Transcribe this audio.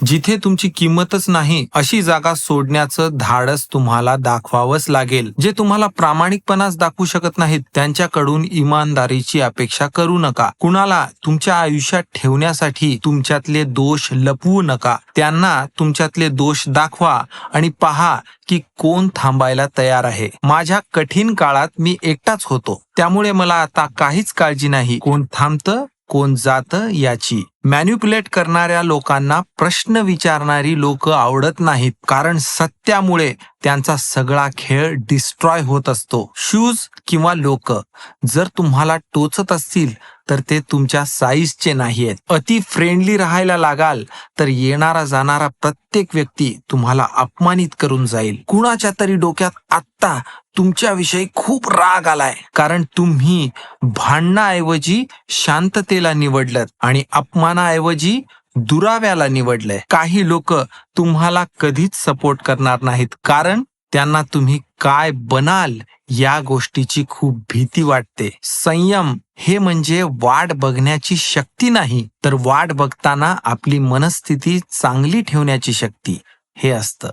जिथे तुमची किंमतच नाही अशी जागा सोडण्याचं धाडस तुम्हाला दाखवावंच लागेल. जे तुम्हाला प्रामाणिकपणाच दाखवू शकत नाहीत त्यांच्याकडून इमानदारीची अपेक्षा करू नका. कुणाला तुमच्या आयुष्यात ठेवण्यासाठी तुमच्यातले दोष लपवू नका. त्यांना तुमच्यातले दोष दाखवा आणि पहा की कोण थांबायला तयार आहे. माझ्या कठीण काळात मी एकटाच होतो, त्यामुळे मला आता काहीच काळजी नाही कोण थांबतं कोण जातं याची. मॅन्युप्युलेट करणाऱ्या लोकांना प्रश्न विचारणारी लोक आवडत नाहीत, कारण सत्यामुळे त्यांचा सगळा खेळ डिस्ट्रॉय होत असतो. शूज किंवा लोक जर तुम्हाला टोचत असतील तर ते तुमच्या साईजचे नाहीयेत. अति फ्रेंडली राहायला लागाल तर येणारा जाणारा प्रत्येक व्यक्ती तुम्हाला अपमानित करून जाईल. कुणाच्या तरी डोक्यात आत्ता तुमच्याविषयी खूप राग आलाय, कारण तुम्ही भांडणाऐवजी शांततेला निवडलत आणि अपमानाऐवजी दुराव्याला निवडलंय. काही लोक तुम्हाला कधीच सपोर्ट करणार नाहीत, कारण त्यांना तुम्ही काय बनाल या गोष्टीची खूप भीती वाटते. संयम हे म्हणजे वाट बघण्याची शक्ती नाही, तर वाट बघताना आपली मनस्थिती चांगली ठेवण्याची शक्ती हे असतं.